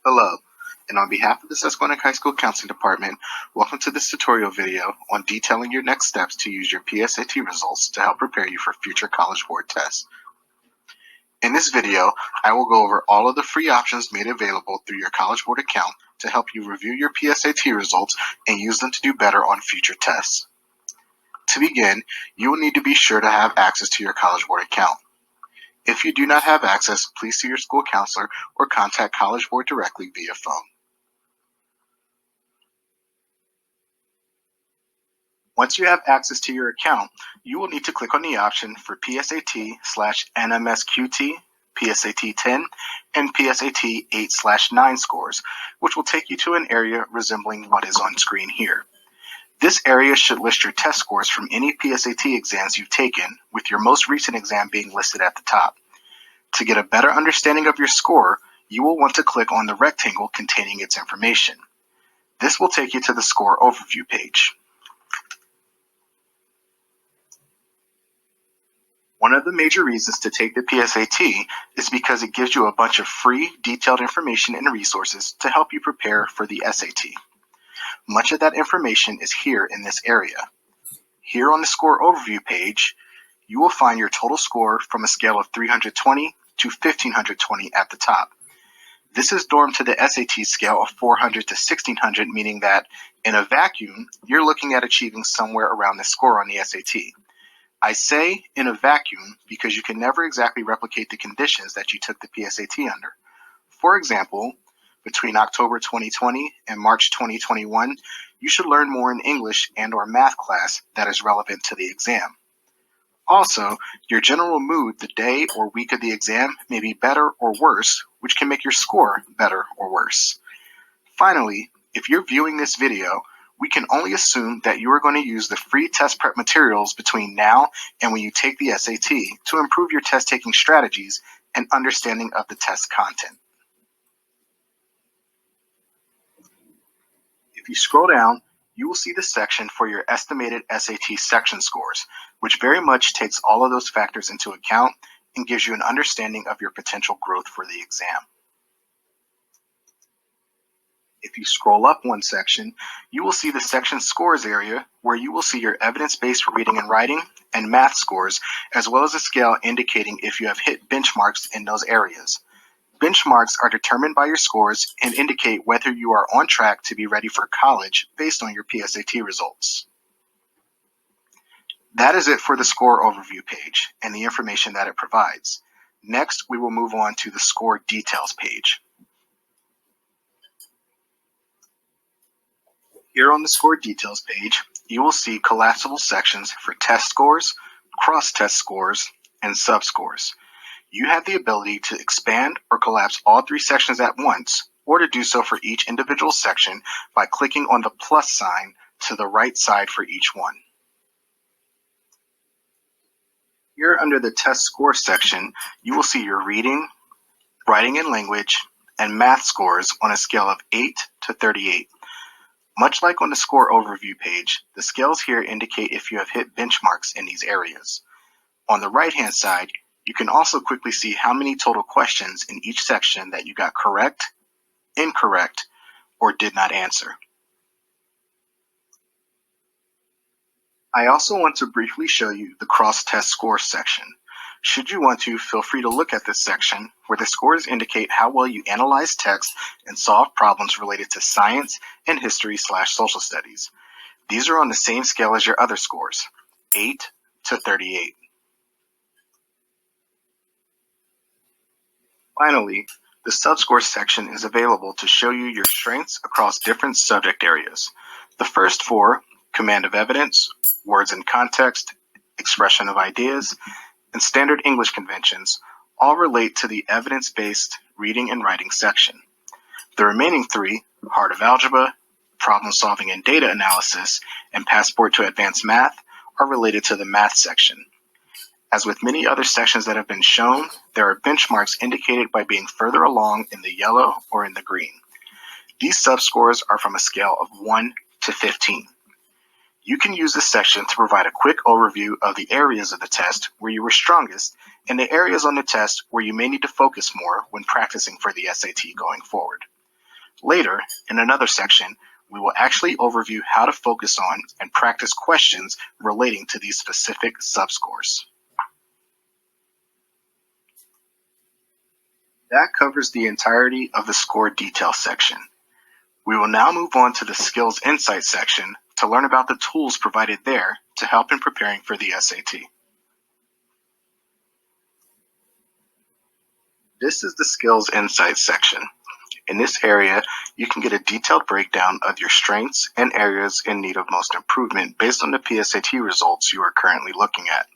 Hello, and on behalf of the Susquehanna High School Counseling Department, welcome to this tutorial video on detailing your next steps to use your PSAT results to help prepare you for future College Board tests. In this video, I will go over all of the free options made available through your College Board account to help you review your PSAT results and use them to do better on future tests. To begin, you will need to be sure to have access to your College Board account. If you do not have access, please see your school counselor or contact College Board directly via phone. Once you have access to your account, you will need to click on the option for PSAT/NMSQT, PSAT 10, and PSAT 8/9 scores, which will take you to an area resembling what is on screen here. This area should list your test scores from any PSAT exams you've taken, with your most recent exam being listed at the top. To get a better understanding of your score, you will want to click on the rectangle containing its information. This will take you to the score overview page. One of the major reasons to take the PSAT is because it gives you a bunch of free, detailed information and resources to help you prepare for the SAT. Much of that information is here in this area. Here on the score overview page, you will find your total score from a scale of 320 to 1520 at the top. This is normed to the SAT scale of 400 to 1600, meaning that in a vacuum, you're looking at achieving somewhere around this score on the SAT. I say in a vacuum because you can never exactly replicate the conditions that you took the PSAT under. For example, between October 2020 and March 2021, you should learn more in English and/or math class that is relevant to the exam. Also, your general mood the day or week of the exam may be better or worse, which can make your score better or worse. Finally, if you're viewing this video, we can only assume that you are going to use the free test prep materials between now and when you take the SAT to improve your test taking strategies and understanding of the test content. If you scroll down, you will see the section for your estimated SAT section scores, which very much takes all of those factors into account and gives you an understanding of your potential growth for the exam. If you scroll up one section, you will see the section scores area where you will see your evidence-based reading and writing and math scores, as well as a scale indicating if you have hit benchmarks in those areas. Benchmarks are determined by your scores and indicate whether you are on track to be ready for college based on your PSAT results. That is it for the score overview page and the information that it provides. Next, we will move on to the score details page. Here on the score details page, you will see collapsible sections for test scores, cross-test scores, and sub-scores. You have the ability to expand or collapse all three sections at once, or to do so for each individual section by clicking on the plus sign to the right side for each one. Here under the test score section, you will see your reading, writing and language, and math scores on a scale of 8 to 38. Much like on the score overview page, the scales here indicate if you have hit benchmarks in these areas. On the right-hand side, you can also quickly see how many total questions in each section that you got correct, incorrect, or did not answer. I also want to briefly show you the cross-test score section. Should you want to, feel free to look at this section where the scores indicate how well you analyze text and solve problems related to science and history/social studies. These are on the same scale as your other scores, 8 to 38. Finally, the subscore section is available to show you your strengths across different subject areas. The first four, command of evidence, words in context, expression of ideas, and standard English conventions, all relate to the evidence-based reading and writing section. The remaining three, heart of algebra, problem solving and data analysis, and passport to advanced math, are related to the math section. As with many other sections that have been shown, there are benchmarks indicated by being further along in the yellow or in the green. These subscores are from a scale of 1 to 15. You can use this section to provide a quick overview of the areas of the test where you were strongest and the areas on the test where you may need to focus more when practicing for the SAT going forward. Later, in another section, we will actually overview how to focus on and practice questions relating to these specific subscores. That covers the entirety of the score detail section. We will now move on to the Skills Insight section to learn about the tools provided there to help in preparing for the SAT. This is the Skills Insight section. In this area, you can get a detailed breakdown of your strengths and areas in need of most improvement based on the PSAT results you are currently looking at.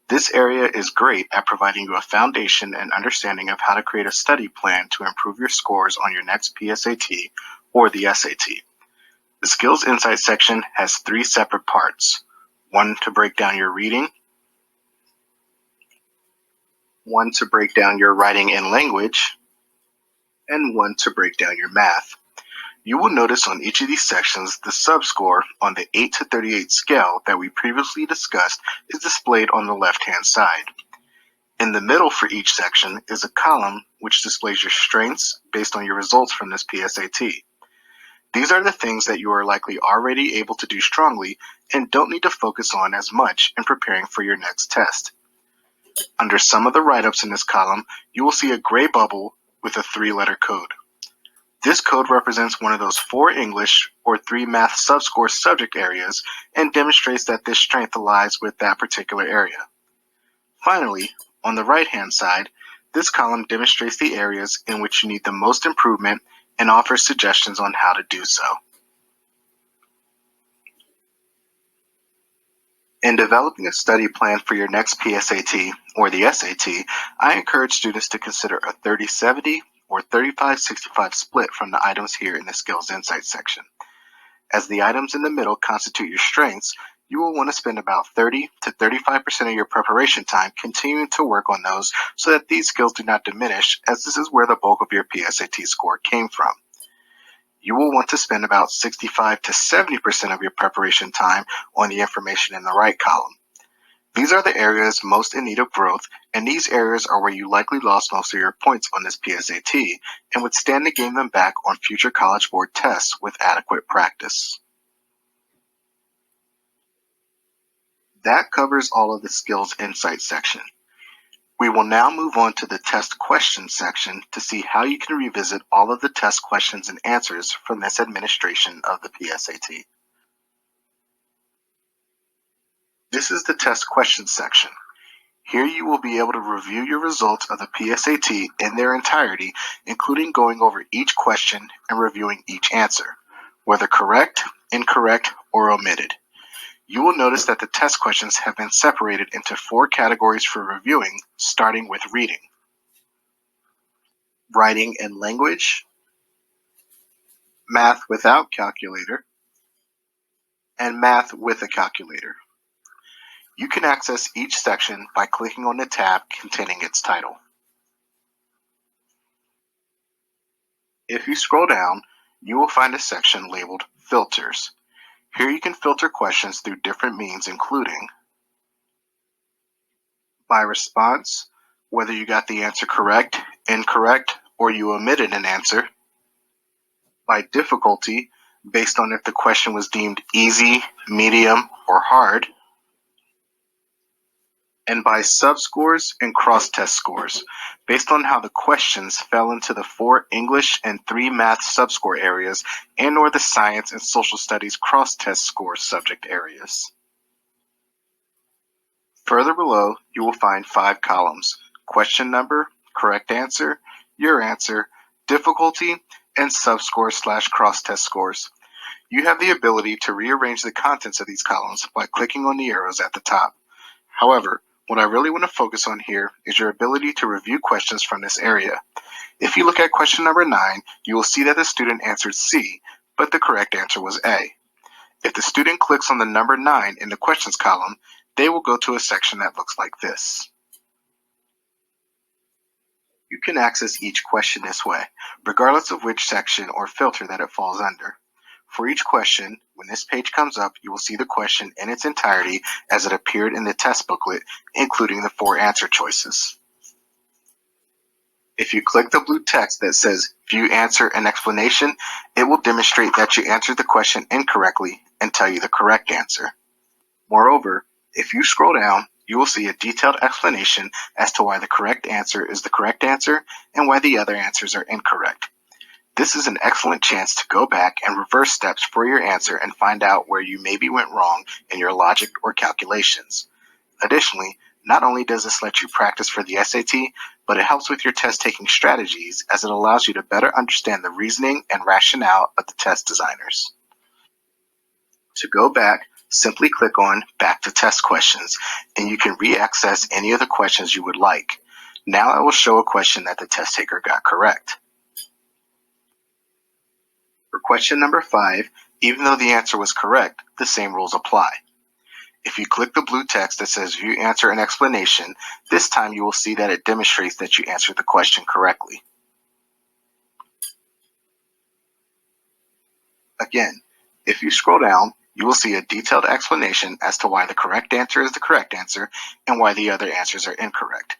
This area is great at providing you a foundation and understanding of how to create a study plan to improve your scores on your next PSAT or the SAT. The Skills Insight section has 3 separate parts: one to break down your reading, one to break down your writing and language, and one to break down your math. You will notice on each of these sections the subscore on the 8 to 38 scale that we previously discussed is displayed on the left-hand side. In the middle for each section is a column which displays your strengths based on your results from this PSAT. These are the things that you are likely already able to do strongly and don't need to focus on as much in preparing for your next test. Under some of the write-ups in this column, you will see a gray bubble with a 3-letter code. This code represents one of those 4 English or 3 math subscore subject areas and demonstrates that this strength lies with that particular area. Finally, on the right-hand side, this column demonstrates the areas in which you need the most improvement and offers suggestions on how to do so. In developing a study plan for your next PSAT or the SAT, I encourage students to consider a 30-70 or 35-65 split from the items here in the Skills Insight section. As the items in the middle constitute your strengths, you will want to spend about 30 to 35% of your preparation time continuing to work on those so that these skills do not diminish, as this is where the bulk of your PSAT score came from. You will want to spend about 65 to 70% of your preparation time on the information in the right column. These are the areas most in need of growth, and these areas are where you likely lost most of your points on this PSAT and would stand to gain them back on future College Board tests with adequate practice. That covers all of the Skills Insight section. We will now move on to the Test Questions section to see how you can revisit all of the test questions and answers from this administration of the PSAT. This is the Test Questions section. Here you will be able to review your results of the PSAT in their entirety, including going over each question and reviewing each answer, whether correct, incorrect, or omitted. You will notice that the test questions have been separated into 4 categories for reviewing, starting with reading, writing and language, math without calculator, and math with a calculator. You can access each section by clicking on the tab containing its title. If you scroll down, you will find a section labeled Filters. Here you can filter questions through different means, including by response, whether you got the answer correct, incorrect, or you omitted an answer; by difficulty, based on if the question was deemed easy, medium, or hard; and by subscores and cross-test scores, based on how the questions fell into the 4 English and 3 math subscore areas and/or the science and social studies cross-test score subject areas. Further below, you will find 5 columns: question number, correct answer, your answer, difficulty, and subscore/cross-test scores. You have the ability to rearrange the contents of these columns by clicking on the arrows at the top. However, what I really want to focus on here is your ability to review questions from this area. If you look at question number 9, you will see that the student answered C, but the correct answer was A. If the student clicks on the number 9 in the questions column, they will go to a section that looks like this. You can access each question this way, regardless of which section or filter that it falls under. For each question, when this page comes up, you will see the question in its entirety as it appeared in the test booklet, including the 4 answer choices. If you click the blue text that says View Answer and Explanation, it will demonstrate that you answered the question incorrectly and tell you the correct answer. Moreover, if you scroll down, you will see a detailed explanation as to why the correct answer is the correct answer and why the other answers are incorrect. This is an excellent chance to go back and reverse steps for your answer and find out where you maybe went wrong in your logic or calculations. Additionally, not only does this let you practice for the SAT, but it helps with your test-taking strategies as it allows you to better understand the reasoning and rationale of the test designers. To go back, simply click on Back to Test Questions, and you can re-access any of the questions you would like. Now I will show a question that the test taker got correct. For question number 5, even though the answer was correct, the same rules apply. If you click the blue text that says View Answer and Explanation, this time you will see that it demonstrates that you answered the question correctly. Again, if you scroll down, you will see a detailed explanation as to why the correct answer is the correct answer and why the other answers are incorrect.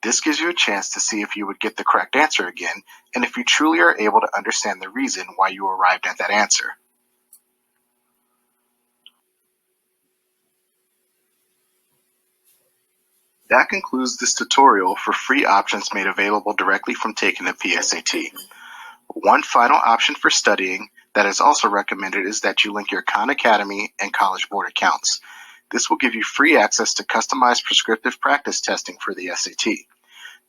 This gives you a chance to see if you would get the correct answer again, and if you truly are able to understand the reason why you arrived at that answer. That concludes this tutorial for free options made available directly from taking the PSAT. One final option for studying that is also recommended is that you link your Khan Academy and College Board accounts. This will give you free access to customized prescriptive practice testing for the SAT.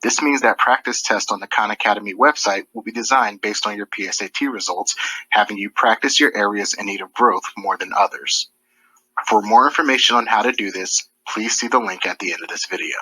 This means that practice tests on the Khan Academy website will be designed based on your PSAT results, having you practice your areas in need of growth more than others. For more information on how to do this, please see the link at the end of this video.